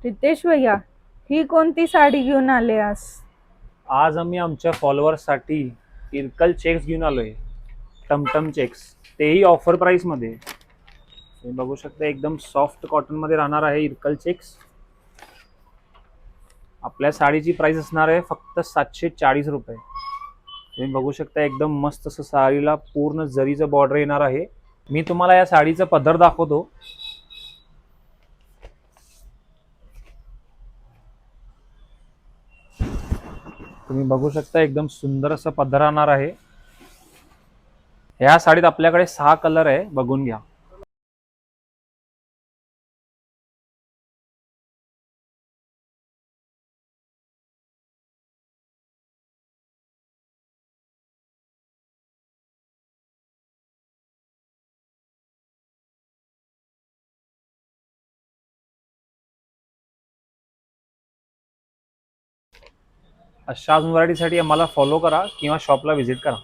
रितेश भैया, ही कोणती साडी घेऊन आले आज? आज आम्ही आमच्या फॉलोअर्ससाठी इरकल चेक्स घेऊन आलोय. टमटम चेक्स, तेही ऑफर प्राइस मध्ये. तुम्ही बघू शकता एकदम सॉफ्ट कॉटन मध्ये राहणार आहे इरकल चेक्स. आपल्या साडीची प्राइस असणार आहे फक्त 740 रुपये. तुम्ही बघू शकता एकदम मस्त असं साडीला पूर्ण जरीचं बॉर्डर येणार आहे. मी तुम्हाला या साडीचा पदर दाखवतो. तुम्ही बघू शकता एकदम सुंदर असं पदर राहणार आहे. ह्या साडीत आपल्याकडे 6 कलर आहे, बघून घ्या. अशाच व्हरायटीसाठी आम्हाला फॉलो करा किंवा शॉपला व्हिजिट करा.